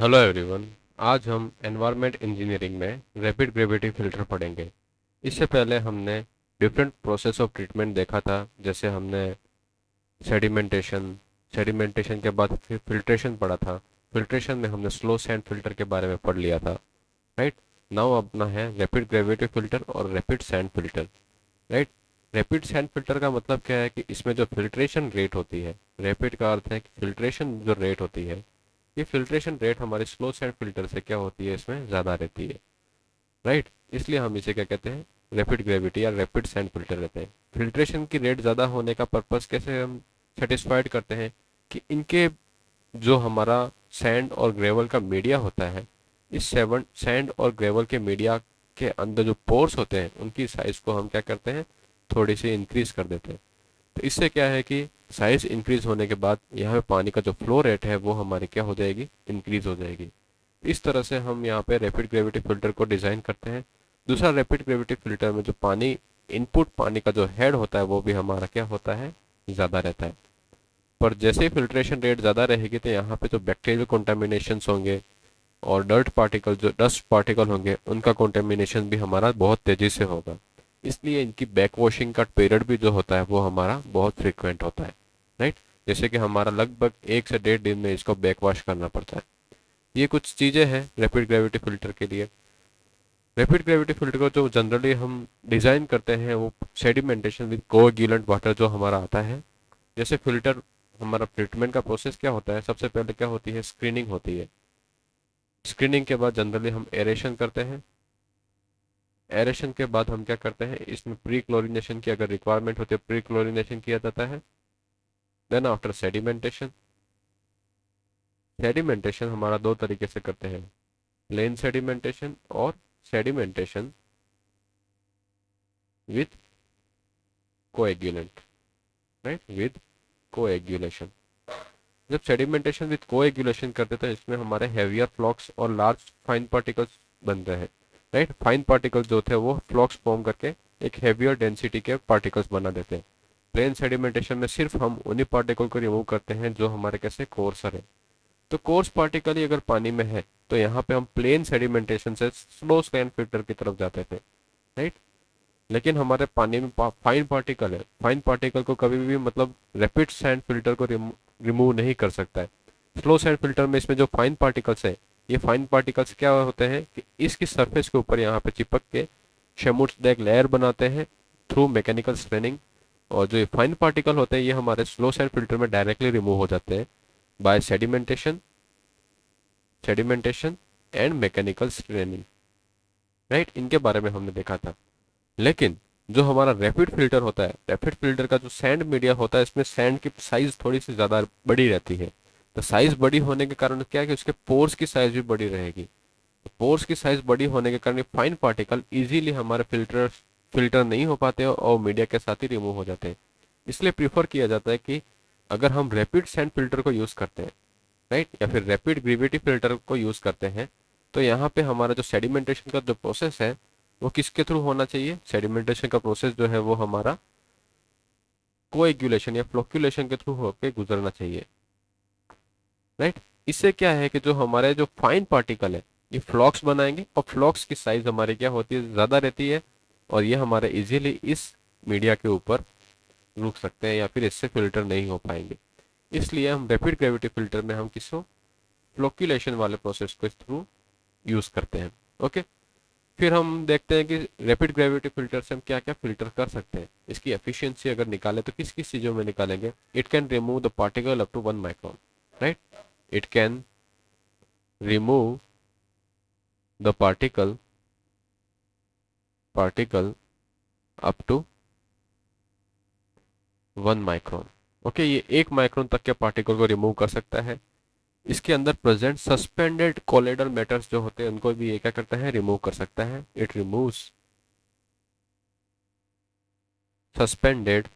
Hello everyone. आज हम environment engineering में रैपिड ग्रेविटी फिल्टर पढ़ेंगे। इससे पहले हमने डिफरेंट प्रोसेस ऑफ ट्रीटमेंट देखा था। जैसे हमने सेडिमेंटेशन सेडिमेंटेशन के बाद फिर फिल्ट्रेशन पढ़ा था। फिल्ट्रेशन में हमने स्लो सैंड फिल्टर के बारे में पढ़ लिया था। राइट। नाउ अपना है रैपिड ग्रेविटी फिल्टर और rapid sand filter. Right. Rapid sand filter का मतलब क्या है कि इसमें जो फिल्ट्रेशन रेट होती है, रैपिड का अर्थ है कि फिल्ट्रेशन जो रेट होती है, ये फिल्ट्रेशन रेट हमारे स्लो सैंड फिल्टर से क्या होती है, इसमें ज़्यादा रहती है। राइट। इसलिए हम इसे क्या कहते हैं, रैपिड ग्रेविटी या रैपिड सैंड फिल्टर कहते हैं। फिल्ट्रेशन की रेट ज़्यादा होने का पर्पस कैसे हम सेटिस्फाइड करते हैं कि इनके जो हमारा सैंड और ग्रेवल का मीडिया होता है, इस सेवन सैंड और ग्रेवल के मीडिया के अंदर जो पोर्स होते हैं उनकी साइज को हम क्या करते हैं, थोड़ी सी इंक्रीज कर देते हैं। तो इससे क्या है कि साइज इंक्रीज होने के बाद यहाँ पे पानी का जो फ्लो रेट है वो हमारी क्या हो जाएगी, इंक्रीज हो जाएगी। इस तरह से हम यहाँ पे रैपिड ग्रेविटी फिल्टर को डिजाइन करते हैं। दूसरा, रैपिड ग्रेविटी फिल्टर में जो पानी इनपुट पानी का जो हेड होता है वो भी हमारा क्या होता है, ज़्यादा रहता है। पर जैसे ही फिल्ट्रेशन रेट ज़्यादा रहेगी तो यहाँ पे जो बैक्टीरियल कंटामिनेशन होंगे और डस्ट पार्टिकल होंगे, उनका कंटेमिनेशन भी हमारा बहुत तेजी से होगा। इसलिए इनकी बैक वॉशिंग का पीरियड भी जो होता है वो हमारा बहुत फ्रिक्वेंट होता है। राइट। जैसे कि हमारा लगभग 1 से 1.5 दिन में इसको बैक वॉश करना पड़ता है। ये कुछ चीज़ें हैं रैपिड ग्रेविटी फिल्टर के लिए। रैपिड ग्रेविटी फिल्टर को जो जनरली हम डिज़ाइन करते हैं वो सेडिमेंटेशन विद कोएगुलेंट वाटर जो हमारा आता है। जैसे फिल्टर, हमारा ट्रीटमेंट का प्रोसेस क्या होता है, सबसे पहले क्या होती है, स्क्रीनिंग होती है। स्क्रीनिंग के बाद जनरली हम एरेशन करते हैं। एरेशन के बाद हम क्या करते हैं, इसमें प्री क्लोरीनेशन की अगर रिक्वायरमेंट होती है, प्री क्लोरीनेशन किया जाता है। Then after sedimentation. सेडिमेंटेशन हमारा दो तरीके से करते हैं, प्लेन सेडिमेंटेशन और sedimentation with coagulant. Right, with coagulation. जब सेडिमेंटेशन विथ कोएगुलेशन करते हैं तो इसमें हमारे हैवियर फ्लॉक्स और लार्ज फाइन पार्टिकल्स बनते हैं। राइट। फाइन पार्टिकल्स जो थे वो फ्लॉक्स फॉर्म करके एक हैवियर डेंसिटी के पार्टिकल्स बना देते हैं। प्लेन सेडिमेंटेशन में सिर्फ हम उन्हीं पार्टिकल को रिमूव करते हैं जो हमारे कैसे कोर्सर है। तो कोर्स पार्टिकल ही अगर पानी में है तो यहाँ पे हम प्लेन सेडिमेंटेशन से स्लो सैंड फिल्टर की तरफ जाते थे। राइट। लेकिन हमारे पानी में फाइन पार्टिकल है, फाइन पार्टिकल को कभी भी मतलब रैपिड सैंड फिल्टर को रिमूव नहीं कर सकता है। स्लो सैंड फिल्टर में इसमें जो फाइन पार्टिकल्स है, ये फाइन पार्टिकल्स क्या होते हैं कि इसकी सरफेस के ऊपर यहाँ पे चिपक के शेमुट्स एक लेयर बनाते हैं थ्रू मैकेनिकल स्ट्रेनिंग। और जो ये फाइन पार्टिकल होते हैं ये हमारे स्लो सैंड फिल्टर में डायरेक्टली रिमूव हो जाते हैं by sedimentation and mechanical straining. Right, इनके बारे में हमने देखा था। लेकिन जो हमारा रैपिड फिल्टर होता है, रैपिड फिल्टर का जो सैंड मीडिया होता है, इसमें सैंड की साइज थोड़ी सी ज्यादा बड़ी रहती है। तो साइज बड़ी होने के कारण क्या है कि उसके पोर्स की साइज भी बड़ी रहेगी। तो पोर्स की साइज बड़ी होने के कारण फाइन पार्टिकल इजीली हमारे फिल्टर नहीं हो पाते और मीडिया के साथ ही रिमूव हो जाते हैं। इसलिए प्रीफर किया जाता है कि अगर हम रैपिड सैंड फिल्टर को यूज करते हैं, राइट, या फिर रैपिड ग्रेविटी फिल्टर को यूज करते हैं, तो यहाँ पे हमारा जो सेडिमेंटेशन का जो प्रोसेस है वो किसके थ्रू होना चाहिए, सेडिमेंटेशन का प्रोसेस जो है वो हमारा कोएगुलेशन या फ्लोक्यूलेशन के थ्रू होकर गुजरना चाहिए। राइट। इससे क्या है कि जो हमारे जो फाइन पार्टिकल है ये फ्लॉक्स बनाएंगे और फ्लॉक्स की साइज हमारी क्या होती है, ज्यादा रहती है। और ये हमारे इजीली इस मीडिया के ऊपर रुक सकते हैं या फिर इससे फिल्टर नहीं हो पाएंगे। इसलिए हम रैपिड ग्रेविटी फिल्टर में हम किसको, फ्लोक्यूलेशन वाले प्रोसेस को इस थ्रू यूज करते हैं। ओके। फिर हम देखते हैं कि रैपिड ग्रेविटी फिल्टर से हम क्या क्या फिल्टर कर सकते हैं। इसकी एफिशिएंसी अगर निकालें तो किस किस चीज़ों में निकालेंगे। It can remove the particle up to 1 micron. Right. It can remove the particle up to 1 micron. Okay, ये 1 माइक्रोन तक के पार्टिकल को रिमूव कर सकता है। इसके अंदर प्रेजेंट सस्पेंडेड कोलेडल मैटर्स जो होते हैं उनको भी ये क्या करता है, रिमूव कर सकता है। It removes suspended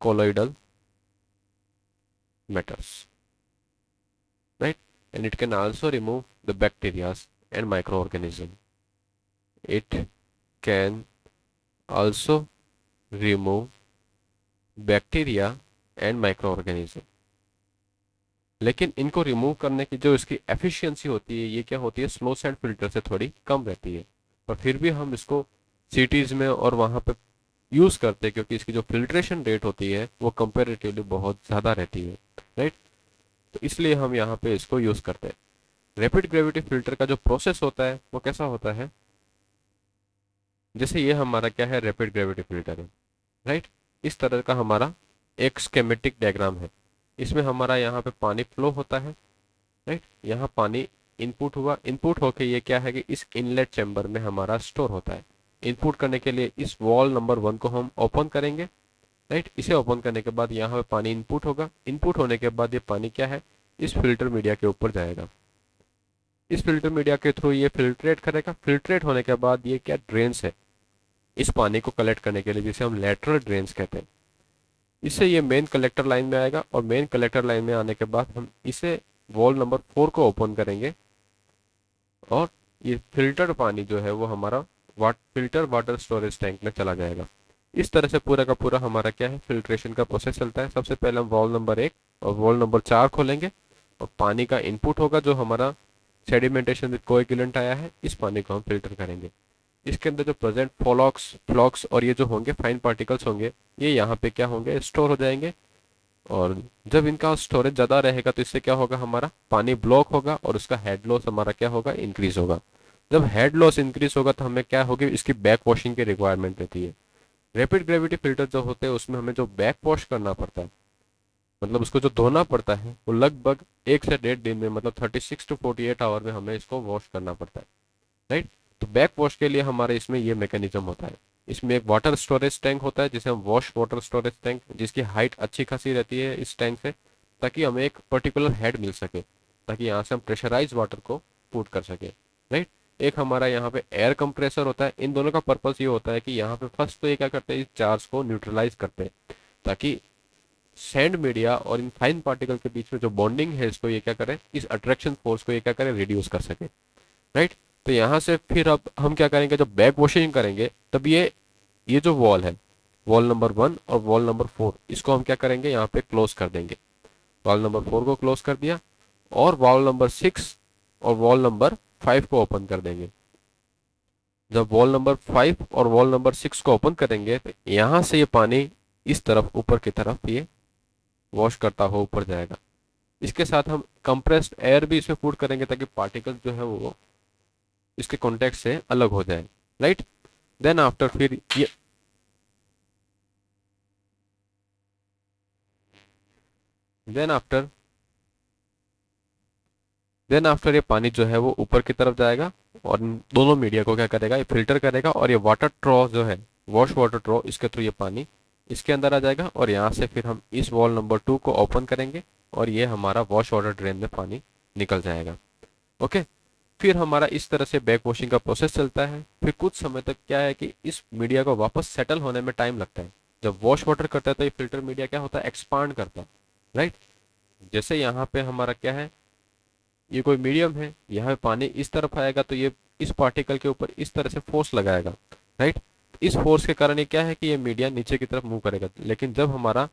colloidal matters, right? And it can also remove the bacteria and microorganism. It can also remove bacteria and microorganism. लेकिन इनको रिमूव करने की जो इसकी एफिशिएंसी होती है ये क्या होती है, स्लो सैंड फिल्टर से थोड़ी कम रहती है। पर फिर भी हम इसको सिटीज में और वहाँ पे यूज़ करते हैं क्योंकि इसकी जो फिल्ट्रेशन रेट होती है वो कंपेरेटिवली बहुत ज़्यादा रहती है, राइट। तो इसलिए हम यहाँ पे इसको यूज़ करते हैं। रैपिड ग्रेविटी फिल्टर का जो प्रोसेस होता है वो कैसा होता है, जैसे ये हमारा क्या है, रैपिड ग्रेविटी फिल्टर है, राइट। इस तरह का हमारा एक स्केमेटिक डायग्राम है। इसमें हमारा यहाँ पे पानी फ्लो होता है, राइट। यहाँ पानी इनपुट हुआ, इनपुट होके ये क्या है कि इस इनलेट चैम्बर में हमारा स्टोर होता है। इनपुट करने के लिए इस वॉल नंबर 1 को हम ओपन करेंगे, राइट। इसे ओपन करने के बाद यहाँ पे पानी इनपुट होगा। इनपुट होने के बाद ये पानी क्या है, इस फिल्टर मीडिया के ऊपर जाएगा। इस फिल्टर मीडिया के थ्रू ये फिल्ट्रेट करेगा। फिल्ट्रेट होने के बाद ये क्या, ड्रेन्स है इस पानी को कलेक्ट करने के लिए, जिसे हम लेटरल ड्रेन्स कहते हैं। इससे ये मेन कलेक्टर लाइन में आएगा और मेन कलेक्टर लाइन में आने के बाद हम इसे वॉल नंबर 4 को ओपन करेंगे और ये फिल्टर पानी जो है वो हमारा फिल्टर वाटर स्टोरेज टैंक में चला जाएगा। इस तरह से पूरा का पूरा हमारा क्या है, फिल्ट्रेशन का प्रोसेस चलता है। सबसे पहले हम वॉल नंबर 1 और वॉल नंबर 4 खोलेंगे और पानी का इनपुट होगा जो हमारा सेडिमेंटेशन विद कोएगुलेंट आया है, इस पानी को हम फिल्टर करेंगे। इसके अंदर जो प्रेजेंट फ्लॉक्स और ये जो होंगे फाइन पार्टिकल्स होंगे, ये यहाँ पे क्या होंगे, स्टोर हो जाएंगे। और जब इनका स्टोरेज ज़्यादा रहेगा तो इससे क्या होगा, हमारा पानी ब्लॉक होगा और उसका हेड लॉस हमारा क्या होगा, इंक्रीज होगा। जब हेड लॉस इंक्रीज होगा तो हमें क्या होगी, इसकी बैक वॉशिंग की रिक्वायरमेंट रहती है। रैपिड ग्रेविटी फिल्टर जो होते हैं उसमें हमें जो बैक वॉश करना पड़ता है, मतलब उसको जो धोना पड़ता है, वो लगभग 1 से 1.5 दिन में, मतलब 36 to 48 आवर में हमें इसको वॉश करना पड़ता है, राइट। तो बैक वॉश के लिए हमारे इसमें ये मैकेनिज्म होता है। इसमें एक वाटर स्टोरेज टैंक होता है जिसे हम वॉश वाटर स्टोरेज टैंक, जिसकी हाइट अच्छी खासी रहती है इस टैंक से, ताकि हमें एक पर्टिकुलर हेड मिल सके, ताकि यहाँ से हम प्रेशराइज वाटर को पुट कर सके, राइट। एक हमारा यहाँ पे एयर कंप्रेसर होता है। इन दोनों का पर्पस ये होता है कि यहाँ पे फर्स्ट तो ये क्या करते हैं, इस चार्ज को न्यूट्रलाइज करते हैं, ताकि सैंड मीडिया और इन फाइन पार्टिकल के बीच में जो बॉन्डिंग है इसको ये क्या करे, इस अट्रैक्शन फोर्स को ये क्या करे, रिड्यूस कर सके, राइट। तो यहाँ से फिर अब हम क्या करेंगे, जब बैक वॉशिंग करेंगे तब ये जो वॉल है, वॉल नंबर 1 और वॉल नंबर 4, इसको हम क्या करेंगे, यहाँ पे क्लोज कर देंगे। वॉल नंबर 4 को क्लोज कर दिया और वॉल नंबर 6 और वॉल नंबर 5 को ओपन कर देंगे। जब वॉल नंबर 5 और वॉल नंबर 6 को ओपन करेंगे तो यहाँ से ये पानी इस तरफ ऊपर की तरफ ये वॉश करता हुआ ऊपर जाएगा। इसके साथ हम कंप्रेस्ड एयर भी इसमें पुट करेंगे ताकि पार्टिकल जो है वो इसके कॉन्टेक्ट से अलग हो जाए, राइट। देन आफ्टर फिर ये देन आफ्टर देन आफ्टर ये पानी जो है वो ऊपर की तरफ जाएगा और इन दोनों मीडिया को क्या करेगा, ये फिल्टर करेगा। और ये वाटर ट्रॉ जो है, वॉश वाटर ट्रॉ, इसके थ्रू ये पानी इसके अंदर आ जाएगा और यहाँ से फिर हम इस वॉल नंबर 2 को ओपन करेंगे और ये हमारा वॉश वाटर ड्रेन में पानी निकल जाएगा, ओके। फिर हमारा इस तरह से बैक वॉशिंग का प्रोसेस चलता है। फिर कुछ समय तक क्या है कि इस मीडिया को वापस सेटल होने में टाइम लगता है। जब वॉश वाटर करता है तो ये फिल्टर मीडिया क्या होता है, एक्सपांड करता है, राइट। जैसे यहाँ पे हमारा क्या है, ये कोई मीडियम है, यहाँ पे पानी इस तरफ आएगा तो ये इस पार्टिकल के ऊपर इस तरह से फोर्स लगाएगा, राइट। इस फोर्स के कारण ये क्या है कि ये मीडिया नीचे की तरफ मूव करेगा। लेकिन जब हमारा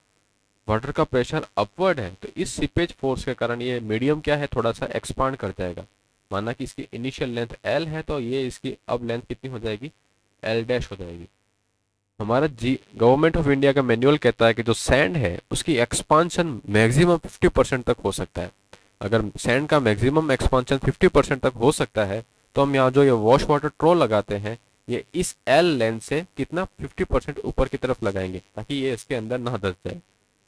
वाटर का प्रेशर अपवर्ड है तो इस सीपेज फोर्स के कारण ये मीडियम क्या है, थोड़ा सा एक्सपांड कर जाएगा। माना कि इसकी इनिशियल लेंथ L है तो ये इसकी अब लेंथ कितनी हो जाएगी, L डैश हो जाएगी। हमारा गवर्नमेंट ऑफ इंडिया का मैनुअल कहता है कि जो सैंड है उसकी एक्सपांशन मैक्सिमम 50% तक हो सकता है। अगर सैंड का मैक्सिमम एक्सपांशन 50% तक हो सकता है तो हम यहाँ जो ये वॉश वाटर ट्रो लगाते हैं ये इस L लेंथ से कितना 50% ऊपर की तरफ लगाएंगे ताकि ये इसके अंदर ना धस जाए,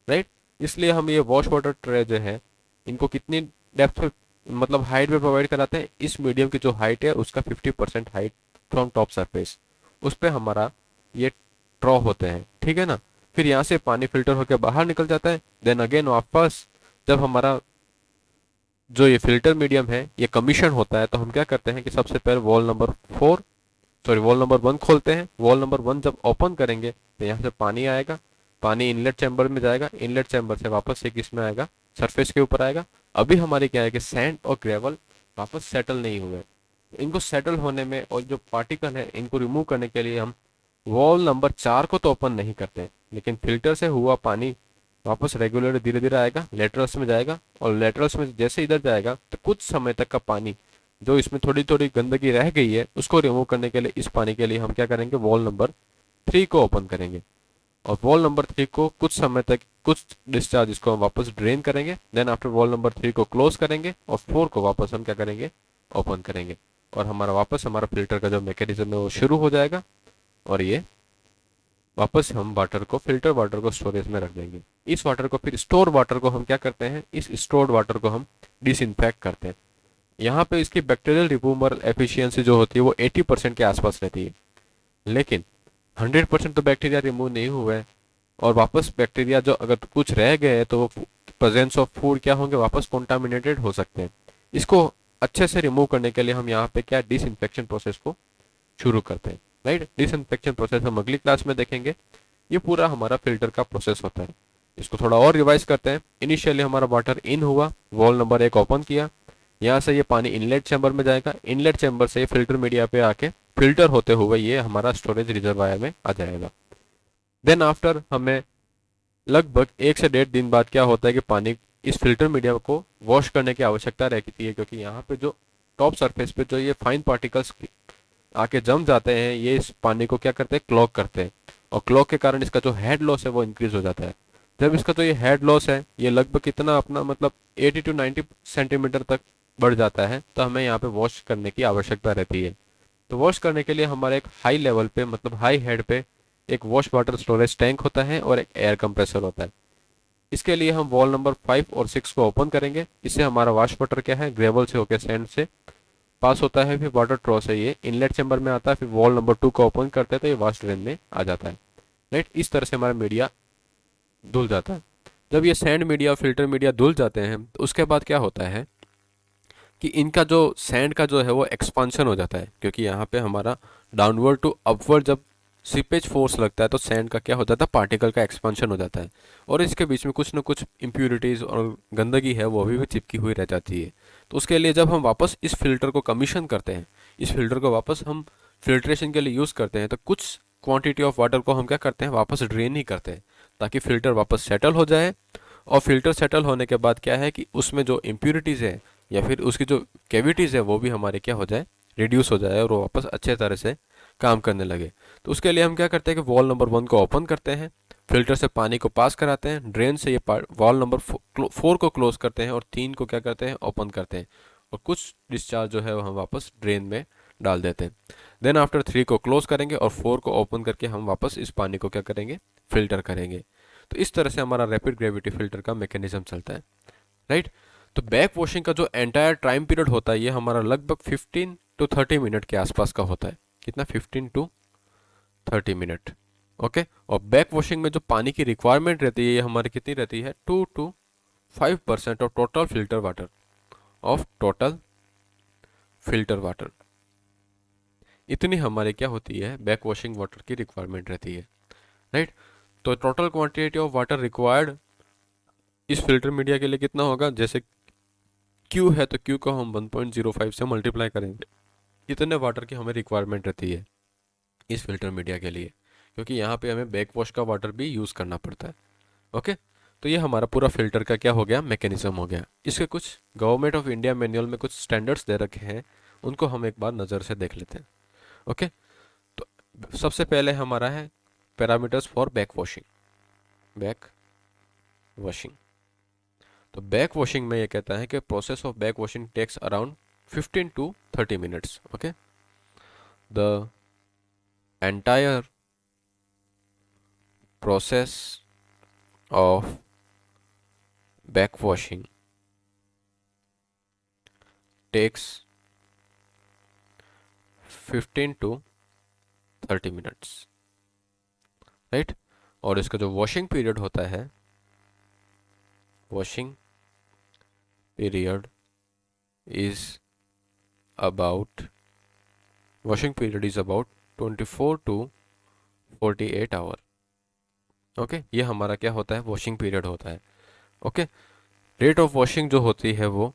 राइट। इसलिए हम ये वॉश वाटर ट्रे जो है इनको कितनी डेप्थ, मतलब हाइट में प्रोवाइड कराते हैं, इस मीडियम की जो हाइट है उसका 50% हाइट फ्रॉम टॉप सरफेस, उस पर हमारा ये ट्रॉ होते हैं, ठीक है ना। फिर यहाँ से पानी फिल्टर होकर बाहर निकल जाता है। देन अगेन वापस जब हमारा जो ये फिल्टर मीडियम है ये कमीशन होता है तो हम क्या करते हैं कि सबसे पहले वॉल नंबर 1 खोलते हैं। वॉल नंबर 1 जब ओपन करेंगे तो यहाँ से पानी आएगा, पानी इनलेट चैम्बर में जाएगा, इनलेट चैम्बर से वापस से किस में आएगा, सरफेस के ऊपर आएगा। अभी हमारी क्या है कि सैंड और ग्रेवल वापस सेटल नहीं हुए, इनको सेटल होने में और जो पार्टिकल है इनको रिमूव करने के लिए हम वॉल नंबर 4 को तो ओपन नहीं करते, लेकिन फिल्टर से हुआ पानी वापस रेगुलर धीरे धीरे आएगा, लेटरल्स में जाएगा, और लेटरल्स में जैसे इधर जाएगा तो कुछ समय तक का पानी जो इसमें थोड़ी थोड़ी गंदगी रह गई है उसको रिमूव करने के लिए इस पानी के लिए हम क्या करेंगे, वॉल नंबर 3 को ओपन करेंगे। और वॉल नंबर 3 को कुछ समय तक कुछ डिस्चार्ज इसको हम वापस ड्रेन करेंगे। देन आफ्टर वॉल नंबर 3 को क्लोज करेंगे और 4 को वापस हम क्या करेंगे, ओपन करेंगे। और हमारा वापस हमारा फिल्टर का जो मैकेनिज्म है वो शुरू हो जाएगा, और ये वापस हम वाटर को, फिल्टर वाटर को स्टोरेज में रख देंगे। इस वाटर को फिर स्टोर वाटर को हम क्या करते हैं, इस स्टोर्ड वाटर को हम डिसइंफेक्ट करते हैं। यहाँ पे इसकी बैक्टीरियल रिमूवल एफिशिएंसी जो होती है वो 80% के आसपास रहती है, लेकिन 100% तो बैक्टीरिया रिमूव नहीं हुआ है, और वापस बैक्टीरिया जो अगर कुछ रह गए हैं तो वो प्रेजेंस ऑफ फूड क्या होंगे, वापस कॉन्टामिनेटेड हो सकते हैं। इसको अच्छे से रिमूव करने के लिए हम यहाँ पे क्या डिसइंफेक्शन प्रोसेस को शुरू करते हैं। राइट, डिसइंफेक्शन प्रोसेस हम अगली क्लास में देखेंगे। ये पूरा हमारा फिल्टर का प्रोसेस होता है। इसको थोड़ा और रिवाइज करते हैं। इनिशियली हमारा वाटर इन हुआ, वॉल नंबर 1 ओपन किया, यहाँ से ये पानी इनलेट चैम्बर में जाएगा, इनलेट चैम्बर से ये फिल्टर मीडिया पे आके फिल्टर होते हुए ये हमारा स्टोरेज रिजर्वायर में आ जाएगा। देन आफ्टर हमें लगभग 1 से 1.5 दिन बाद क्या होता है कि पानी, इस फिल्टर मीडिया को वॉश करने की आवश्यकता रहती है, क्योंकि यहाँ पे जो टॉप सरफेस पे जो ये फाइन पार्टिकल्स आके जम जाते हैं, ये इस पानी को क्या करते हैं, क्लॉग करते हैं, और क्लॉग के कारण इसका जो हेड लॉस है वो इंक्रीज हो जाता है। जब इसका जो ये हेड लॉस है ये लगभग कितना अपना मतलब 80 to 90 सेंटीमीटर तक बढ़ जाता है, तो हमें यहाँ पे वॉश करने की आवश्यकता रहती है। तो वॉश करने के लिए हमारा एक हाई लेवल पे, मतलब हाई हेड पे एक वॉश वाटर स्टोरेज टैंक होता है और एक एयर कंप्रेसर होता है। इसके लिए हम वॉल नंबर 5 और 6 को ओपन करेंगे। इससे हमारा वॉश वाटर क्या है, ग्रेवल से होकर सैंड से पास होता है, फिर वाटर ट्रॉस है ये इनलेट चैम्बर में आता है, फिर वॉल नंबर 2 को ओपन करते हैं तो ये वॉश ड्रेन में आ जाता है। राइट, इस तरह से हमारा मीडिया धुल जाता है। जब ये सैंड मीडिया, फिल्टर मीडिया धुल जाते हैं तो उसके बाद क्या होता है कि इनका जो सैंड का जो है वो एक्सपांशन हो जाता है, क्योंकि यहाँ पे हमारा डाउनवर्ड टू अपवर्ड जब सीपेज फोर्स लगता है तो सैंड का क्या हो जाता है, पार्टिकल का एक्सपांशन हो जाता है, और इसके बीच में कुछ ना कुछ इम्प्यूरिटीज़ और गंदगी है वो अभी भी चिपकी हुई रह जाती है। तो उसके लिए जब हम वापस इस फिल्टर को कमीशन करते हैं, इस फिल्टर को वापस हम फिल्ट्रेशन के लिए यूज़ करते हैं, तो कुछ क्वांटिटी ऑफ वाटर को हम क्या करते हैं, वापस ड्रेन ही करते हैं, ताकि फिल्टर वापस सेटल हो जाए। और फिल्टर सेटल होने के बाद क्या है कि उसमें जो इम्प्यूरिटीज़ है या फिर उसकी जो कैविटीज़ है वो भी हमारे क्या हो जाए, रिड्यूस हो जाए, और वो वापस अच्छे तरह से काम करने लगे। तो उसके लिए हम क्या करते हैं कि वॉल नंबर 1 को ओपन करते हैं, फिल्टर से पानी को पास कराते हैं, ड्रेन से ये वॉल नंबर 4 को क्लोज करते हैं, और 3 को क्या करते हैं, ओपन करते हैं, और कुछ डिस्चार्ज जो है वो हम वापस ड्रेन में डाल देते हैं। देन आफ्टर 3 को क्लोज करेंगे और 4 को ओपन करके हम वापस इस पानी को क्या करेंगे, फिल्टर करेंगे। तो इस तरह से हमारा रैपिड ग्रेविटी फिल्टर का मैकेनिज्म चलता है। राइट, तो बैक वॉशिंग का जो एंटायर टाइम पीरियड होता है ये हमारा लगभग 15 to 30 मिनट के आसपास का होता है। कितना, 15 to 30 मिनट। ओके, और बैक वॉशिंग में जो पानी की रिक्वायरमेंट रहती है ये हमारी कितनी रहती है, 2 to 5% of total filter water, इतनी हमारे क्या होती है, बैक वॉशिंग वाटर की रिक्वायरमेंट रहती है। राइट, तो total quantity of water required इस फिल्टर मीडिया के लिए कितना होगा, जैसे Q है तो Q को हम 1.05 से मल्टीप्लाई करेंगे, इतने वाटर की हमें रिक्वायरमेंट रहती है इस फिल्टर मीडिया के लिए, क्योंकि यहाँ पे हमें बैक वॉश का वाटर भी यूज़ करना पड़ता है। ओके, तो ये हमारा पूरा फिल्टर का क्या हो गया, मैकेनिज्म हो गया। इसके कुछ गवर्नमेंट ऑफ इंडिया मैनुअल में कुछ स्टैंडर्ड्स दे रखे हैं, उनको हम एक बार नज़र से देख लेते हैं। ओके, तो सबसे पहले हमारा है पैरामीटर्स फॉर बैक वॉशिंग। तो बैक वॉशिंग में ये कहता है कि process of back washing takes around 15 to 30 minutes. Okay, the entire process of back washing takes 15 to 30 minutes. Right, और इसका जो वॉशिंग पीरियड होता है, washing period is about washing period is about 24 to 48 hour. Okay, ये हमारा क्या होता है, वॉशिंग पीरियड होता है। ओके, रेट ऑफ वॉशिंग जो होती है वो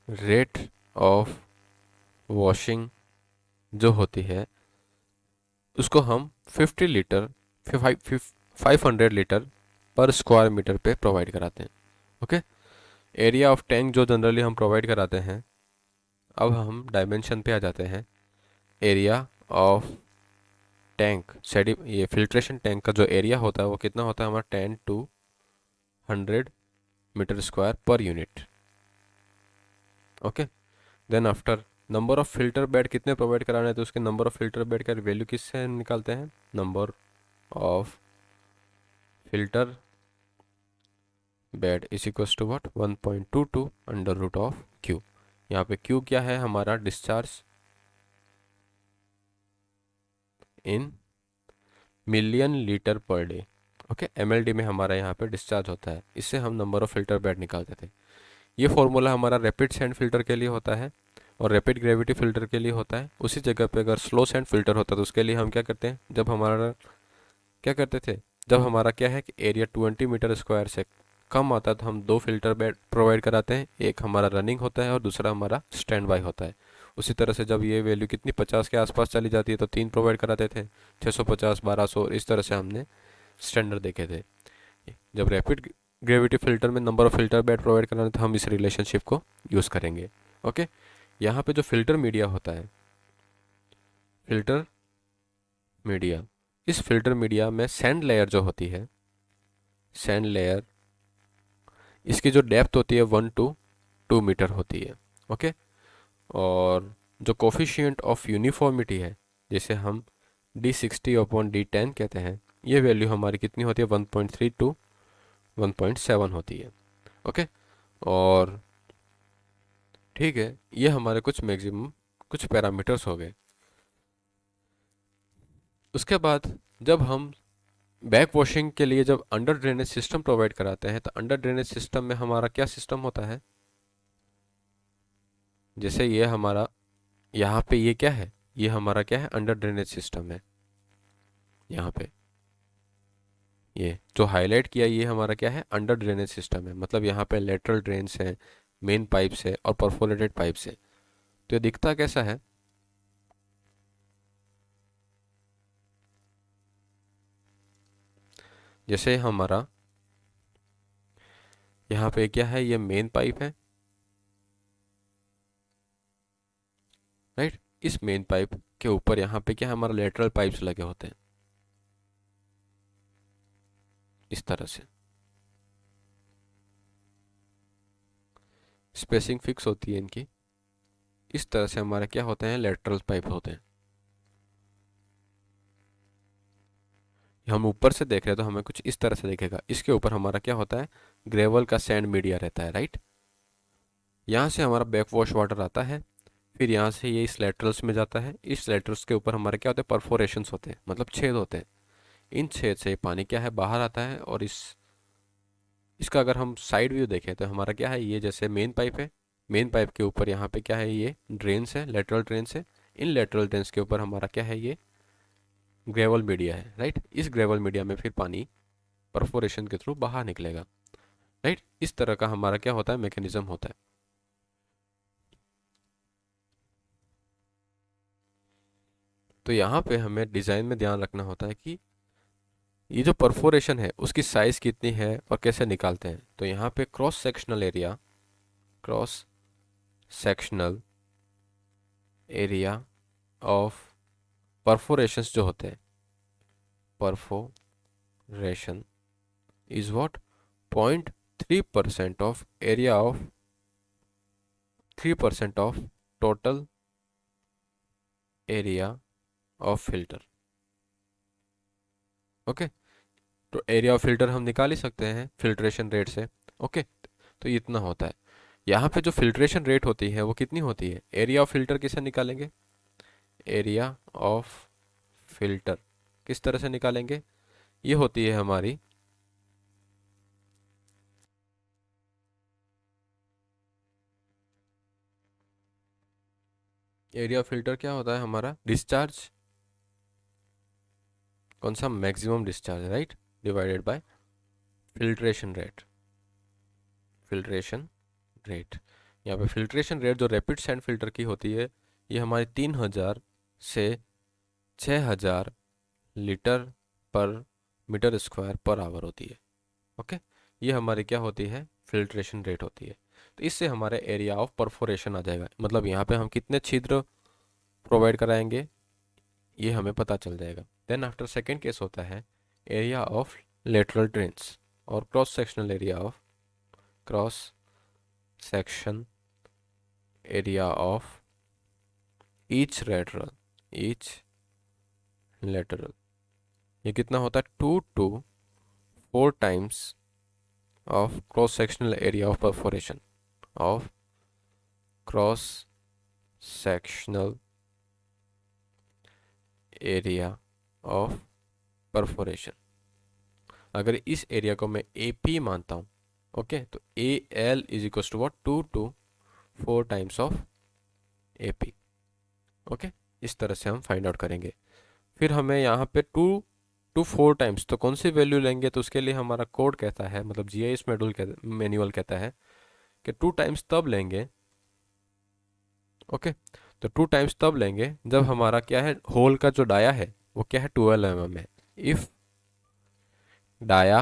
रेट ऑफ वॉशिंग जो होती है उसको हम 50 लीटर 500 लीटर पर स्क्वायर मीटर पे प्रोवाइड कराते हैं। ओके, एरिया ऑफ टैंक जो जनरली हम प्रोवाइड कराते हैं। अब हम डायमेंशन पे आ जाते हैं। एरिया ऑफ टैंक ये फिल्ट्रेशन टैंक का जो एरिया होता है वो कितना होता है हमारा 10 to 100 metre square per unit. Okay, then after number of filter bed कितने प्रोवाइड कराने हैं, तो उसके नंबर ऑफ फिल्टर बेड का वैल्यू किससे निकालते हैं, number of filter bed is equal to what 1.22 under root of Q. यहाँ पे क्यू क्या है हमारा, discharge in million litre per day. Okay, MLD में हमारा यहाँ पे डिस्चार्ज होता है, इससे हम नंबर ऑफ फिल्टर बेड निकालते थे। ये फॉर्मूला हमारा रैपिड सैंड फिल्टर के लिए होता है और रैपिड ग्रेविटी फिल्टर के लिए होता है। उसी जगह पे अगर स्लो सैंड फिल्टर होता है तो उसके लिए हम क्या करते हैं, जब हमारा क्या करते थे, जब हमारा क्या है कि एरिया 20 मीटर स्क्वायर से कम आता है तो हम दो फिल्टर बेड प्रोवाइड कराते हैं, एक हमारा रनिंग होता है और दूसरा हमारा स्टैंड बाय होता है। उसी तरह से जब ये वैल्यू कितनी 50 के आसपास चली जाती है तो तीन प्रोवाइड कराते थे, 650, 1200, इस तरह से हमने स्टैंडर्ड देखे थे। जब रैपिड ग्रेविटी फिल्टर में number of filter bed provide कराना तो हम इस रिलेशनशिप को यूज़ करेंगे। ओके, यहाँ पे जो फिल्टर मीडिया होता है, फिल्टर मीडिया, इस फिल्टर मीडिया में सैंड लेयर जो होती है, सैंड लेयर, इसकी जो डेप्थ होती है 1 to 2 मीटर होती है। ओके, और जो कोफिशिएंट ऑफ यूनिफॉर्मिटी है, जिसे हम D60/D10 कहते हैं, ये वैल्यू हमारी कितनी होती है 1.3 to 1.7 होती है। ओके, और ठीक है, ये हमारे कुछ मैक्सिमम कुछ पैरामीटर्स हो गए। उसके बाद जब हम बैक वॉशिंग के लिए जब अंडर ड्रेनेज सिस्टम प्रोवाइड कराते हैं तो अंडर ड्रेनेज सिस्टम में हमारा क्या सिस्टम होता है, जैसे ये हमारा यहाँ पे ये क्या है, ये हमारा क्या है, अंडर ड्रेनेज सिस्टम है। यहाँ पे ये जो हाईलाइट किया ये हमारा क्या है, अंडर ड्रेनेज सिस्टम है। मतलब यहाँ पे लेटरल ड्रेन्स हैं, मेन पाइप्स है और परफोरेटेड पाइप्स है। तो ये दिखता कैसा है, जैसे हमारा यहाँ पे क्या है, ये मेन पाइप है, राइट। इस मेन पाइप के ऊपर यहाँ पे क्या है, हमारा लेटरल पाइप्स लगे होते हैं इस तरह से, स्पेसिंग फिक्स होती है इनकी। इस तरह से हमारे क्या होते हैं, लेटरल पाइप होते हैं। हम ऊपर से देख रहे हैं तो हमें कुछ इस तरह से दिखेगा। इसके ऊपर हमारा क्या होता है, ग्रेवल का सैंड मीडिया रहता है, राइट। यहाँ से हमारा बैक वॉश वाटर आता है, फिर यहाँ से ये इस लेटरल्स में जाता है। इस लेटरल्स के ऊपर हमारे क्या होते हैं, परफोरेशंस होते हैं, मतलब छेद होते हैं। इन छेद से पानी क्या है, बाहर आता है। और इसका अगर हम साइड व्यू देखें तो हमारा क्या है, ये जैसे मेन पाइप है, मेन पाइप के ऊपर यहाँ पे क्या है, ये ड्रेन्स है, लेटरल ड्रेन्स है। इन लेटरल ड्रेन्स के ऊपर हमारा क्या है, ये ग्रेवल मीडिया है, राइट। इस ग्रेवल मीडिया में फिर पानी परफोरेशन के थ्रू बाहर निकलेगा, राइट। इस तरह का हमारा क्या होता है, मैकेनिज्म होता है। तो यहाँ पे हमें डिज़ाइन में ध्यान रखना होता है कि ये जो परफोरेशन है उसकी साइज़ कितनी है और कैसे निकालते हैं। तो यहाँ पे cross sectional area, cross sectional area of perforations जो होते हैं, perforation is what 0.3% of area of 3% of total area of filter. Okay, तो एरिया ऑफ फिल्टर हम निकाल ही सकते हैं फिल्ट्रेशन रेट से। ओके, तो ये इतना होता है। यहाँ पे जो फिल्ट्रेशन रेट होती है वो कितनी होती है, एरिया ऑफ फिल्टर किसे निकालेंगे, एरिया ऑफ फिल्टर किस तरह से निकालेंगे, ये होती है हमारी एरिया ऑफ फिल्टर क्या होता है हमारा, डिस्चार्ज, कौन सा, maximum discharge, right, divided by filtration rate, filtration rate. यहाँ पे फिल्ट्रेशन रेट जो रैपिड सैंड फिल्टर की होती है, ये हमारी 3000 से 6000 लीटर पर मीटर स्क्वायर पर आवर होती है। ओके, ये हमारी क्या होती है, फिल्ट्रेशन रेट होती है। तो इससे हमारे एरिया ऑफ परफोरेशन आ जाएगा, मतलब यहाँ पे हम कितने छिद्र प्रोवाइड कराएंगे ये हमें पता चल जाएगा। देन आफ्टर सेकेंड केस होता है एरिया ऑफ लेटरल ड्रेन्स और cross sectional area of cross section area of each lateral ये कितना होता है, 2 to 4 times of cross sectional area of perforation of cross sectional area of perforation. अगर इस area को मैं AP मानता हूँ, ओके, तो AL is equal to what, 2 to 4 times of AP। Okay, इस तरह से हम फाइंड आउट करेंगे। फिर हमें यहाँ पे 2 to 4 टाइम्स, तो कौन सी वैल्यू लेंगे, तो उसके लिए हमारा कोड कहता है, मतलब GIS मैनुअल कहता है कि 2 टाइम्स तब लेंगे। ओके, तो 2 टाइम्स तब लेंगे जब हमारा क्या है, होल का जो डाया है वो क्या है, 12 mm है। इफ डाया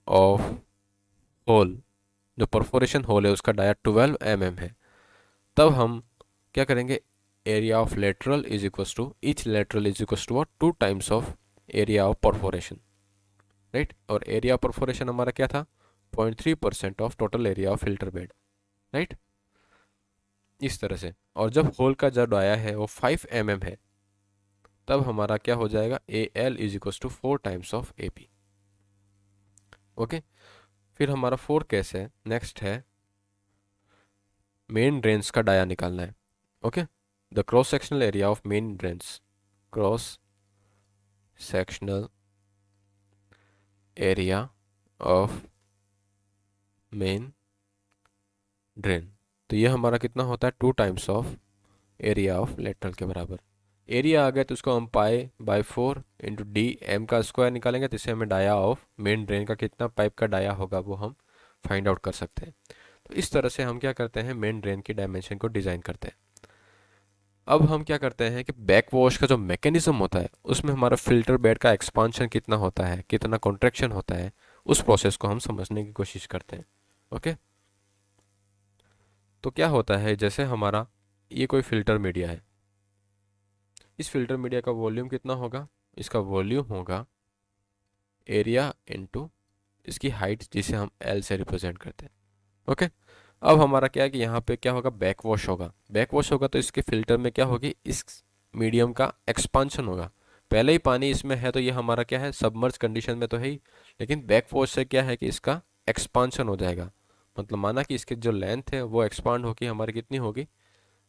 ऑफ होल, जो परफोरेशन होल है उसका डाया 12 mm है, तब हम क्या करेंगे, area of lateral is equal to each lateral is equal to 2 times of area of perforation, right. और एरिया ऑफ परफोरेशन हमारा क्या था, 0.3% of total area of filter bed, right, इस तरह से। और जब होल का जो डाया है वो 5 mm है, तब हमारा क्या हो जाएगा, AL is equal to 4 times of AP। Okay, फिर हमारा 4 केस है, नेक्स्ट है मेन ड्रेन्स का डाया निकालना है। Okay, the cross sectional area of main drains, cross sectional area of main drain, तो ये हमारा कितना होता है, 2 times of area of lateral के बराबर। एरिया आ गया तो उसको हम पाई बाई 4 इंटू DM का स्क्वायर निकालेंगे, तो इससे हमें डाया ऑफ मेन ड्रेन का कितना पाइप का डाया होगा वो हम फाइंड आउट कर सकते हैं। तो इस तरह से हम क्या करते हैं, मेन ड्रेन की डायमेंशन को डिज़ाइन करते हैं। अब हम क्या करते हैं कि बैक वॉश का जो मैकेनिज्म होता है उसमें हमारा फिल्टर बेड का एक्सपांशन कितना होता है, कितना कॉन्ट्रैक्शन होता है, उस प्रोसेस को हम समझने की कोशिश करते हैं। ओके, तो क्या होता है, जैसे हमारा ये कोई फिल्टर मीडिया है, इस फिल्टर मीडिया का वॉल्यूम कितना होगा, इसका वॉल्यूम होगा एरिया इनटू इसकी हाइट, जिसे हम L से रिप्रेजेंट करते हैं। ओके, अब हमारा क्या है कि यहाँ पे क्या होगा, बैक वॉश होगा। बैक वॉश होगा तो इसके फिल्टर में क्या होगी, इस मीडियम का एक्सपांशन होगा। पहले ही पानी इसमें है तो ये हमारा क्या है, सबमर्ज कंडीशन में तो है ही, लेकिन बैक वॉश से क्या है कि इसका एक्सपांशन हो जाएगा। मतलब माना कि इसकी जो लेंथ है वो एक्सपांड होगी, हमारी कितनी होगी,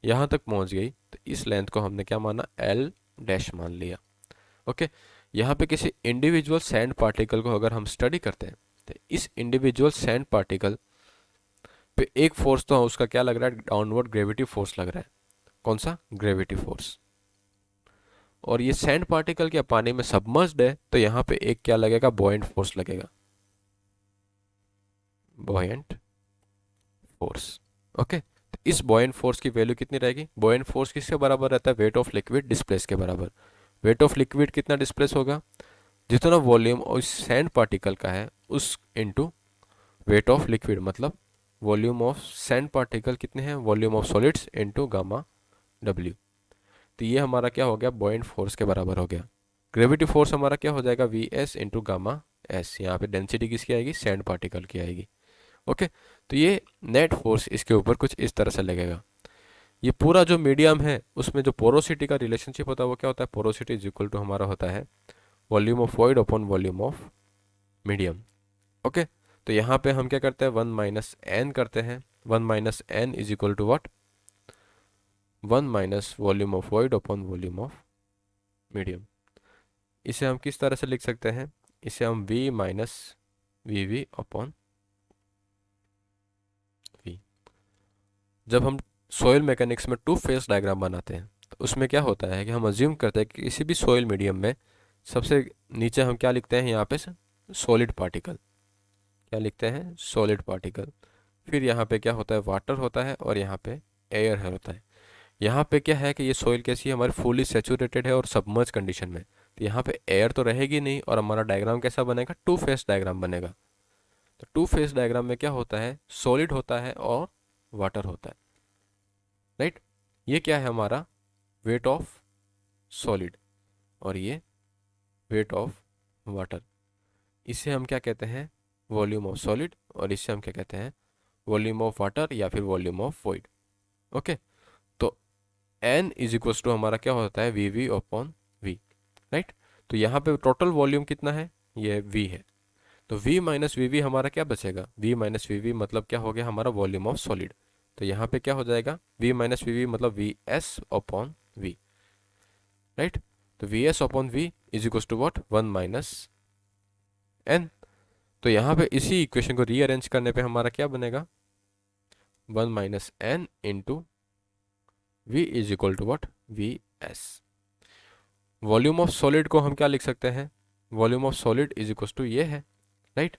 यहाँ तक पहुँच गई, तो इस लेंथ को हमने क्या माना, L डैश मान लिया। ओके, यहाँ पे किसी इंडिविजुअल सैंड पार्टिकल को अगर हम स्टडी करते हैं तो इस इंडिविजुअल सैंड पार्टिकल पे एक फोर्स तो उसका क्या लग रहा है, डाउनवर्ड ग्रेविटी फोर्स लग रहा है। कौन सा, ग्रेविटी फोर्स। और ये सैंड पार्टिकल क्या पानी में सबमर्ज्ड है, तो यहाँ पे एक क्या लगेगा, बॉयंट फोर्स लगेगा, बॉयंट फोर्स। ओके, तो इस बॉयंट फोर्स की वैल्यू कितनी रहेगी, बॉयंट फोर्स किसके बराबर रहता है, वेट ऑफ लिक्विड डिस्प्लेस के बराबर। वेट ऑफ लिक्विड कितना डिस्प्लेस होगा, जितना वॉल्यूम उस सैंड पार्टिकल का है उस इनटू वेट ऑफ लिक्विड, मतलब वॉल्यूम ऑफ सैंड पार्टिकल कितने हैं, volume of solids into gamma W। तो ये हमारा क्या हो गया, बॉयंट फोर्स के बराबर हो गया। ग्रेविटी फोर्स हमारा क्या हो जाएगा, VS इंटू गामा S। यहाँ पे डेंसिटी किसकी आएगी, सैंड पार्टिकल की आएगी। ओके, तो ये नेट फोर्स इसके ऊपर कुछ इस तरह से लगेगा। ये पूरा जो मीडियम है उसमें जो पोरोसिटी का रिलेशनशिप होता है वो क्या होता है, पोरोसिटी इज इक्वल टू हमारा होता है volume of void upon volume of medium. Okay, तो यहाँ पे हम क्या करते हैं, 1 माइनस एन करते हैं। 1 minus n is equal to what, 1 minus volume of void upon volume of medium. इसे हम किस तरह से लिख सकते हैं, इसे हम V minus VV upon V। जब हम सॉइल मैकेनिक्स में 2 फेज डायग्राम बनाते हैं तो उसमें क्या होता है कि हम अज्यूम करते हैं कि किसी भी सॉइल मीडियम में सबसे नीचे हम क्या लिखते हैं, यहाँ पे सॉलिड पार्टिकल, क्या लिखते हैं, सॉलिड पार्टिकल। फिर यहाँ पे क्या होता है, वाटर होता है, और यहाँ पे एयर होता है। यहाँ पे क्या है कि ये सॉइल कैसी है, हमारी फुली सेचुरेटेड है और सबमर्ज कंडीशन में। तो यहाँ पे एयर तो रहेगी नहीं और हमारा डायग्राम कैसा बनेगा, टू फेस डायग्राम बनेगा। तो टू फेस डायग्राम में क्या होता है, सॉलिड होता है और वाटर होता है, राइट। ये क्या है हमारा, वेट ऑफ सॉलिड, और ये वेट ऑफ वाटर। इसे हम क्या कहते हैं, वॉल्यूम ऑफ सॉलिड, और इसे हम क्या कहते हैं, वॉल्यूम ऑफ वाटर या फिर वॉल्यूम ऑफ वॉइड। ओके, तो एन इज इक्वल्स टू हमारा क्या होता है, V V upon we, right. तो यहाँ पे टोटल वॉल्यूम कितना है, ये वी है। तो v माइनस वी वी हमारा क्या बचेगा, v माइनस वी वी मतलब क्या हो गया, हमारा वॉल्यूम ऑफ सॉलिड। तो यहाँ पे क्या हो जाएगा, v माइनस वी वी मतलब v s upon we, right. तो v s upon v is equal to what, 1 minus n. तो यहाँ पे इसी इक्वेशन को रीअरेंज करने पे हमारा क्या बनेगा, 1 minus n into V is equal to what, V S. Volume of solid को हम क्या लिख सकते हैं, volume of solid is equal to ये है, राइट।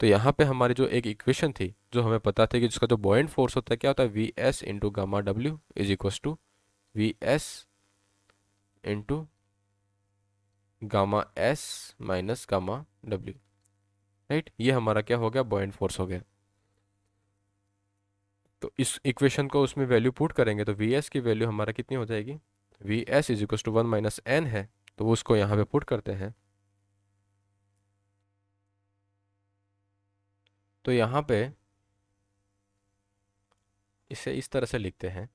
तो यहाँ पे हमारी जो एक इक्वेशन थी, जो हमें पता था कि जिसका जो बॉयंट फोर्स होता है क्या होता है, V S into gamma W is equal to V S into gamma S minus gamma W, right. ये हमारा क्या हो गया, बॉयंट फोर्स हो गया। तो इस इक्वेशन को उसमें वैल्यू पुट करेंगे तो वी एस की वैल्यू हमारा कितनी हो जाएगी, V S is equal to 1 minus n है, तो उसको यहाँ पे पुट करते हैं। तो यहाँ पे इसे इस तरह से लिखते हैं,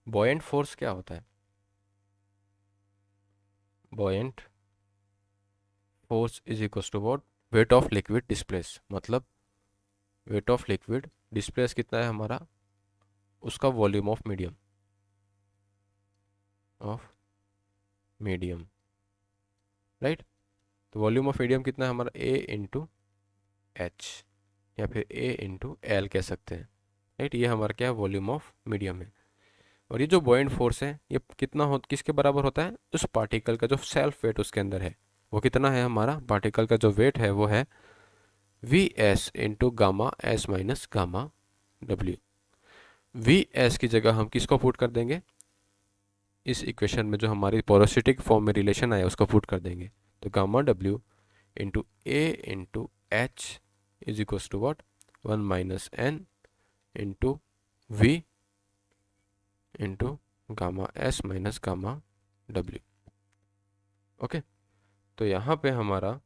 बॉयंट फोर्स क्या होता है, buoyant force is equal to what, weight of liquid displace, मतलब वेट ऑफ लिक्विड डिस्प्लेस कितना है हमारा, उसका volume of medium, of medium, right. तो वॉल्यूम ऑफ मीडियम कितना है हमारा, ए इंटू एच या फिर ए इंटू एल कह सकते हैं, राइट। ये हमारा क्या है, वॉल्यूम ऑफ मीडियम है। और ये जो बॉयंट फोर्स है ये कितना हो, किसके बराबर होता है, उस पार्टिकल का जो सेल्फ वेट उसके अंदर है वो कितना है, हमारा पार्टिकल का जो वेट है वो है V S into gamma S minus gamma W. V S की जगह हम किसको पुट कर देंगे, इस इक्वेशन में जो हमारी पोरोसिटिक फॉर्म में रिलेशन आया उसको पुट कर देंगे। तो gamma W into A into H is equals to what, 1 minus n into V into gamma S minus gamma W. Okay, तो यहाँ पे हमारा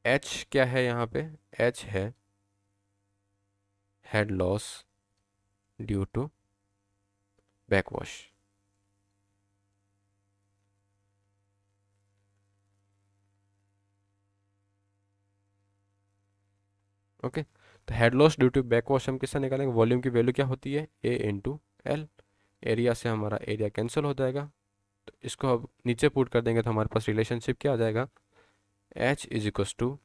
H क्या है, यहाँ पे H है head loss due to backwash. Okay, तो head loss due to backwash हम किससे निकालेंगे, वॉल्यूम की वैल्यू क्या होती है, ए इंटू एल। एरिया से हमारा एरिया कैंसिल हो जाएगा, तो इसको अब नीचे पुट कर देंगे तो हमारे पास रिलेशनशिप क्या आ जाएगा, H is equals to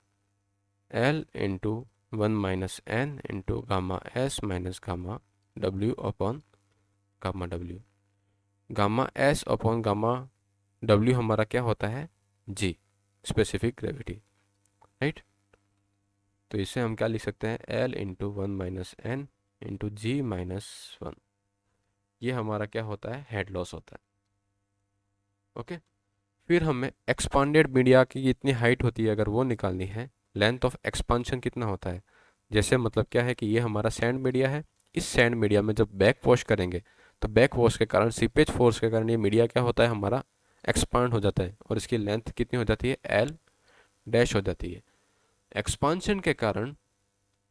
L into 1 minus n into gamma S minus gamma W upon gamma W. Gamma S upon gamma W हमारा क्या होता है, जी, स्पेसिफिक ग्रेविटी, राइट। तो इसे हम क्या लिख सकते हैं, l into 1 minus n into g minus 1। ये हमारा क्या होता है, हेड लॉस होता है। ओके, फिर हमें एक्सपांडेड मीडिया की कितनी हाइट होती है अगर वो निकालनी है, लेंथ ऑफ एक्सपांशन कितना होता है। जैसे मतलब क्या है कि ये हमारा सैंड मीडिया है, इस सैंड मीडिया में जब बैक वॉश करेंगे तो बैक वॉश के कारण, सीपेज फोर्स के कारण ये मीडिया क्या होता है हमारा, एक्सपांड हो जाता है और इसकी लेंथ कितनी हो जाती है, एल डैश हो जाती है। एक्सपांशन के कारण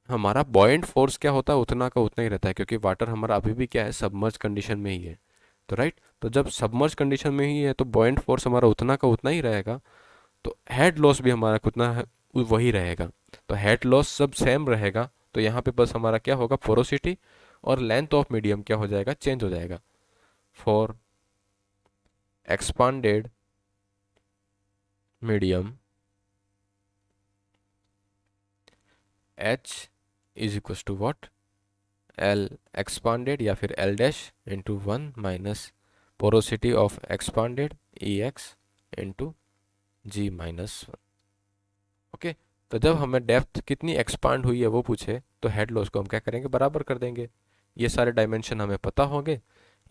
हमारा बॉयंट फोर्स क्या होता है, उतना का उतना ही रहता है, क्योंकि वाटर हमारा अभी भी क्या है, सबमर्ज कंडीशन में ही है। तो राइट, तो जब सबमर्ज कंडीशन में ही है तो बॉयंट फोर्स हमारा उतना का उतना ही रहेगा, तो हेड लॉस भी हमारा कितना है, वही रहेगा। तो हेड लॉस सब सेम रहेगा, तो यहाँ पे बस हमारा क्या होगा, पोरोसिटी और लेंथ ऑफ मीडियम क्या हो जाएगा, चेंज हो जाएगा। For expanded medium H is equal to what, L expanded या फिर L dash into 1 minus porosity of expanded EX into G minus 1। Okay, तो जब हमें डेप्थ कितनी एक्सपांड हुई है वो पूछे तो हेड लॉस को हम क्या करेंगे, बराबर कर देंगे। ये सारे डायमेंशन हमें पता होंगे,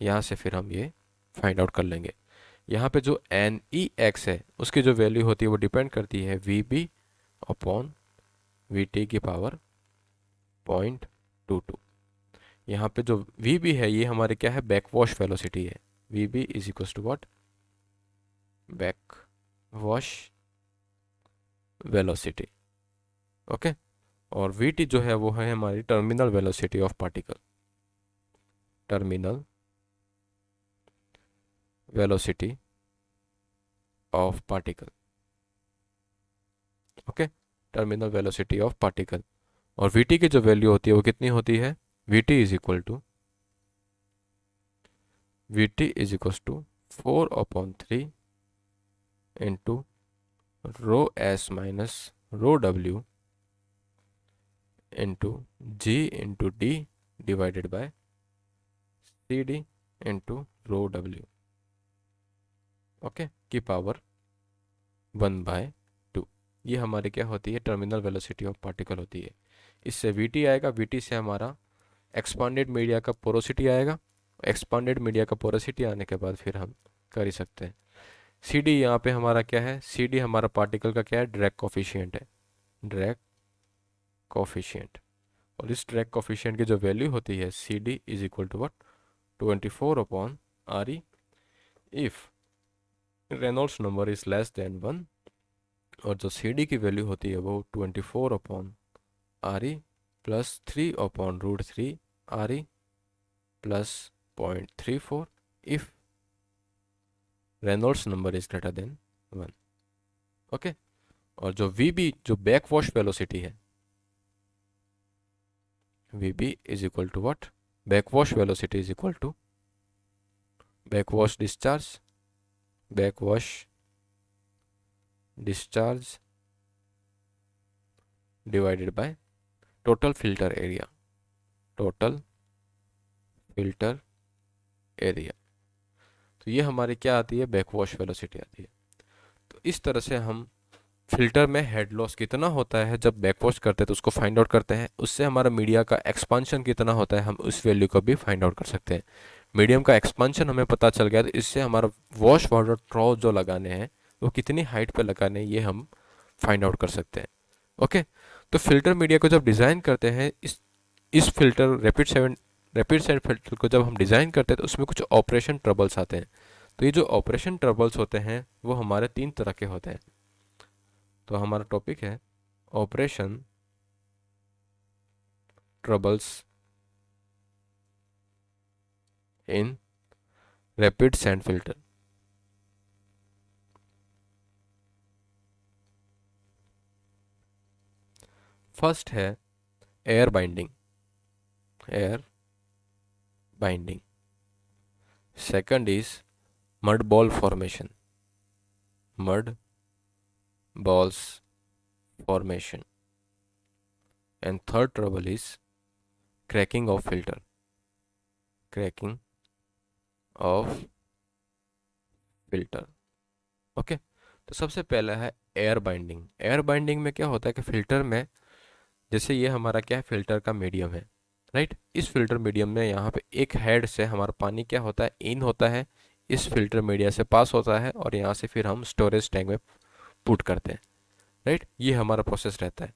यहाँ से फिर हम ये फाइंड आउट कर लेंगे। यहाँ पे जो NEx है उसकी जो वैल्यू होती है वो डिपेंड करती है VB अपॉन VT की पावर 0.22। यहाँ पे जो VB है ये हमारे क्या है, बैकवॉश वेलोसिटी है। VB is equal to what, backwash velocity. Okay, और VT जो है वो है हमारी terminal velocity of particle, terminal velocity of particle. Okay, terminal velocity of particle. और VT की जो वैल्यू होती है वो कितनी होती है, VT is equal to 4/3 into rho S minus rho W into G into D divided by CD into rho W, okay, की पावर 1/2। ये हमारी क्या होती है, टर्मिनल वेलोसिटी ऑफ पार्टिकल होती है। इससे VT आएगा, VT से हमारा एक्सपांडेड मीडिया का पोरोसिटी आएगा। एक्सपांडेड मीडिया का पोरोसिटी आने के बाद फिर हम कर ही सकते हैं। CD यहाँ पे हमारा क्या है, CD हमारा पार्टिकल का क्या है, ड्रैग कोफिशिएंट है, ड्रैग कोफिशिएंट। और इस ड्रैग कोफिशिएंट की जो वैल्यू होती है CD is equal to what, 24/RE if Reynolds number is less than 1। और जो CD की वैल्यू होती है वो 24/RE plus 3/√3RE plus 0.34 if Reynolds number is greater than 1। Okay, और जो VB जो बैकवॉश वेलोसिटी है, VB is equal to what, backwash velocity is equal to backwash discharge divided by total filter area, total filter area. तो ये हमारी क्या आती है, बैकवॉश वेलोसिटी आती है। तो इस तरह से हम फिल्टर में हेड लॉस कितना होता है जब बैकवॉश करते हैं तो उसको फाइंड आउट करते हैं। उससे हमारा मीडिया का एक्सपांशन कितना होता है हम उस वैल्यू को भी फाइंड आउट कर सकते हैं। मीडियम का एक्सपांशन हमें पता चल गया तो इससे हमारा वॉश वाटर ट्रॉ जो लगाने हैं वो कितनी हाइट पे लगाने हैं ये हम फाइंड आउट कर सकते हैं। ओके, तो फिल्टर मीडिया को जब डिज़ाइन करते हैं, इस फिल्टर रैपिड सैंड फिल्टर को जब हम डिज़ाइन करते हैं तो उसमें कुछ ऑपरेशन ट्रबल्स आते हैं। तो ये जो ऑपरेशन ट्रबल्स होते हैं वो हमारे 3 तरह के होते हैं। तो हमारा टॉपिक है ऑपरेशन ट्रबल्स इन रैपिड सैंड फिल्टर। फर्स्ट है air binding, second is mud ball formation, mud balls formation, and third trouble is cracking of filter, okay. तो सबसे पहला है एयर बाइंडिंग। एयर बाइंडिंग में क्या होता है कि फिल्टर में, जैसे ये हमारा क्या है, फिल्टर का मीडियम है, राइट। इस फिल्टर मीडियम में यहाँ पे एक हेड से हमारा पानी क्या होता है, इन होता है, इस फिल्टर मीडिया से पास होता है और यहाँ से फिर हम स्टोरेज टैंक में पुट करते हैं, राइट। ये हमारा प्रोसेस रहता है।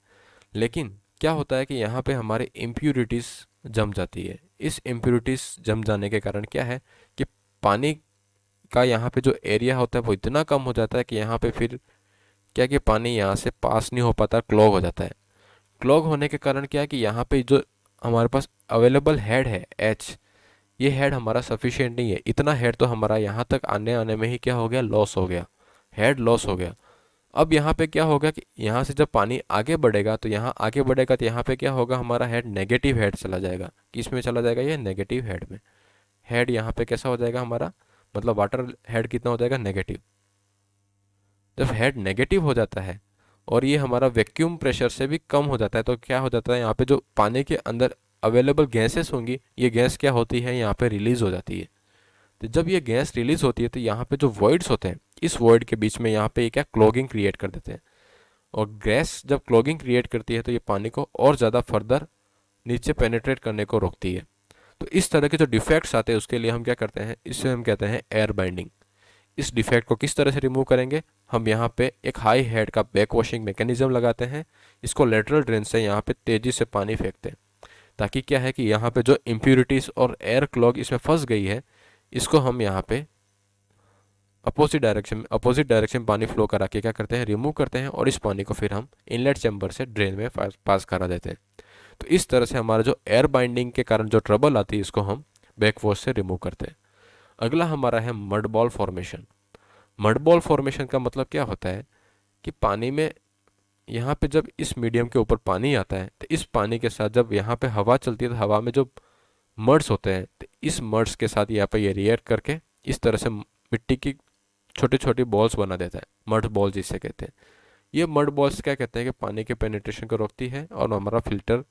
लेकिन क्या होता है कि यहाँ पे हमारे इम्प्यूरिटीज़ जम जाती है। इस इम्प्यूरिटीज़ जम जाने के कारण क्या है कि पानी का यहाँ पे जो एरिया होता है वो इतना कम हो जाता है कि यहाँ पे फिर क्या कि पानी यहाँ से पास नहीं हो पाता, क्लॉग हो जाता है। क्लॉग होने के कारण क्या है कि यहाँ पे जो हमारे पास अवेलेबल हेड है H, ये हेड हमारा सफिशिएंट नहीं है। इतना हेड तो हमारा यहाँ तक आने में ही क्या हो गया, लॉस हो गया, हेड लॉस हो गया। अब यहाँ पे क्या होगा कि यहाँ से जब पानी आगे बढ़ेगा तो यहाँ पे क्या होगा, हमारा हेड नेगेटिव हेड चला जाएगा। किस में चला जाएगा, ये नेगेटिव हेड में। हेड यहाँ पे कैसा हो जाएगा हमारा, मतलब वाटर हेड कितना हो जाएगा, नेगेटिव। जब हेड नेगेटिव हो जाता है और ये हमारा वैक्यूम प्रेशर से भी कम हो जाता है तो क्या हो जाता है, यहाँ पे जो पानी के अंदर अवेलेबल गैसेस होंगी, ये गैस क्या होती है, यहाँ पे रिलीज हो जाती है। तो जब ये गैस रिलीज होती है तो यहाँ पे जो वॉइड्स होते हैं, इस वॉइड के बीच में यहाँ पे क्या क्लॉगिंग क्रिएट कर देते हैं। और गैस जब क्लॉगिंग क्रिएट करती है तो ये पानी को और ज़्यादा फर्दर नीचे पेनिट्रेट करने को रोकती है। तो इस तरह के जो डिफेक्ट्स आते हैं उसके लिए हम क्या करते हैं, इससे हम कहते हैं एयर बाइंडिंग। इस डिफेक्ट को किस तरह से रिमूव करेंगे, हम यहाँ पे एक हाई हेड का बैक वॉशिंग मैकेनिज्म लगाते हैं। इसको लेटरल ड्रेन से यहाँ पे तेज़ी से पानी फेंकते हैं, ताकि क्या है कि यहाँ पे जो इम्प्यूरिटीज़ और एयर क्लॉग इसमें फंस गई है, इसको हम यहाँ पे अपोजिट डायरेक्शन पानी फ्लो करा के क्या करते हैं, रिमूव करते हैं, और इस पानी को फिर हम इनलेट चैम्बर से ड्रेन में पास करा देते हैं। तो इस तरह से हमारा जो एयर बाइंडिंग के कारण जो ट्रबल आती है, इसको हम बैक वॉश से रिमूव करते हैं। अगला हमारा है mud ball formation. Mud ball formation का मतलब क्या होता है कि पानी में यहाँ पे जब इस मीडियम के ऊपर पानी आता है, तो इस पानी के साथ जब यहाँ पे हवा चलती है, तो हवा में जो मड्स होते हैं, तो इस मड्स के साथ यहाँ पे ये रिएक्ट करके इस तरह से मिट्टी की छोटी छोटी बॉल्स बना देता है, मड बॉल जिसे कहते हैं। ये मड बॉल्स क्या कहते हैं कि पानी के पेनिट्रेशन को रोकती है और हमारा फिल्टर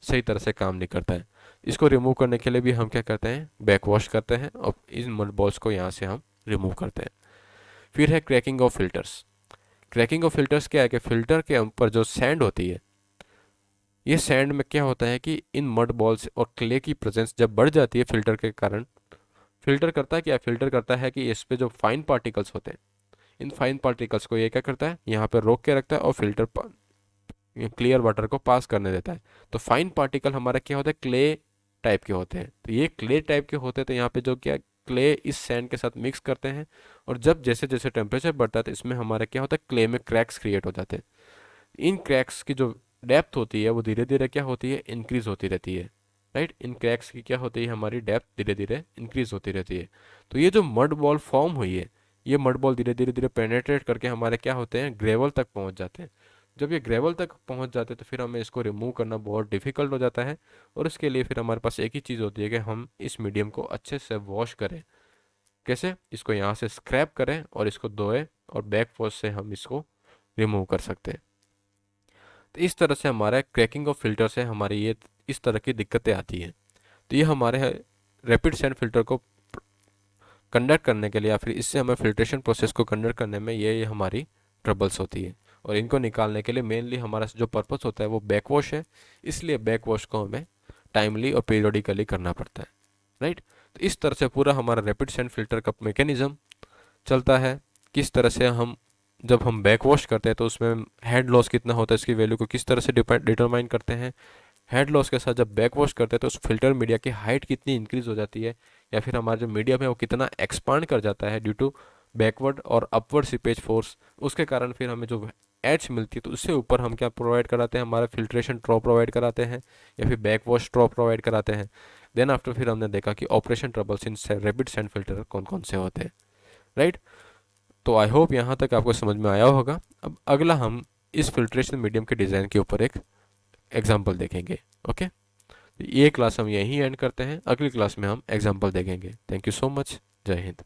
सही तरह से काम नहीं करता है। इसको रिमूव करने के लिए भी हम क्या करते हैं, बैक वॉश करते हैं और इन मड बॉल्स को यहाँ से हम रिमूव करते हैं। फिर है cracking of filters. Cracking of filters क्या है कि फिल्टर के ऊपर जो सैंड होती है, ये सैंड में क्या होता है कि इन मड बॉल्स और क्ले की प्रेजेंस जब बढ़ जाती है फिल्टर के कारण, फिल्टर करता है क्या, फिल्टर करता है कि इस पे जो फाइन पार्टिकल्स होते हैं, इन फाइन पार्टिकल्स को ये क्या करता है, यहाँ पे रोक के रखता है और फिल्टर क्लियर वाटर को पास करने देता है। तो फाइन पार्टिकल हमारा क्या होता है, क्ले टाइप के होते हैं। तो ये क्ले टाइप के होते हैं, तो यहाँ पे जो क्या क्ले इस सैंड के साथ मिक्स करते हैं, और जब जैसे जैसे टेम्परेचर बढ़ता है, तो इसमें हमारा क्या होता है, क्ले में क्रैक्स क्रिएट हो जाते हैं। इन क्रैक्स की जो डेप्थ होती है, वो धीरे धीरे क्या होती है, इंक्रीज होती रहती है। राइट, इन क्रैक्स की क्या होती है, हमारी डेप्थ धीरे धीरे इंक्रीज होती रहती है। तो ये जो मड बॉल फॉर्म हुई है, ये मड बॉल धीरे धीरे धीरे पेनेट्रेट करके हमारे क्या होते हैं, ग्रेवल तक पहुंच जाते हैं। जब ये ग्रेवल तक पहुंच जाते हैं, तो फिर हमें इसको रिमूव करना बहुत डिफिकल्ट हो जाता है, और इसके लिए फिर हमारे पास एक ही चीज़ होती है कि हम इस मीडियम को अच्छे से वॉश करें। कैसे, इसको यहाँ से स्क्रैप करें और इसको धोएं, और बैक वॉश से हम इसको रिमूव कर सकते हैं। तो इस तरह से हमारा क्रैकिंग ऑफ फिल्टर से हमारी ये इस तरह की दिक्कतें आती हैं। तो ये हमारे रैपिड सैंड फिल्टर को कंडक्ट करने के लिए, या फिर इससे हमें फिल्ट्रेशन प्रोसेस को कंडक्ट करने में ये हमारी ट्रबल्स होती है। और इनको निकालने के लिए मेनली हमारा जो पर्पस होता है वो बैक वॉश है, इसलिए बैक वॉश को हमें टाइमली और पीरियोडिकली करना पड़ता है। राइट, तो इस तरह से पूरा हमारा रैपिड सैंड फिल्टर का मैकेनिज्म चलता है। किस तरह से हम जब हम बैक वॉश करते हैं, तो उसमें हेड लॉस कितना होता है, इसकी वैल्यू को किस तरह से डिटरमाइन करते हैं। हेड लॉस के साथ जब बैक वॉश करते हैं, तो उस फिल्टर मीडिया की हाइट कितनी इंक्रीज हो जाती है, या फिर हमारा जो मीडियम है वो कितना एक्सपांड कर जाता है ड्यू टू बैकवर्ड और अपवर्ड सीपेज फोर्स। उसके कारण फिर हमें जो एच मिलती है, तो उससे ऊपर हम क्या प्रोवाइड कराते हैं, हमारा फिल्ट्रेशन ट्रॉ प्रोवाइड कराते हैं, या फिर बैक वॉश ट्रॉ प्रोवाइड कराते हैं। देन आफ्टर फिर हमने देखा कि ऑपरेशन ट्रबल्स इन रैपिड सैंड फिल्टर कौन कौन से होते हैं। राइट, तो आई होप यहाँ तक आपको समझ में आया होगा। अब अगला हम इस फिल्ट्रेशन मीडियम के डिज़ाइन के ऊपर एक एग्जाम्पल देखेंगे। ओके, ये क्लास हम यहीं एंड करते हैं, अगली क्लास में हम एग्जाम्पल देखेंगे। थैंक यू सो मच, जय हिंद।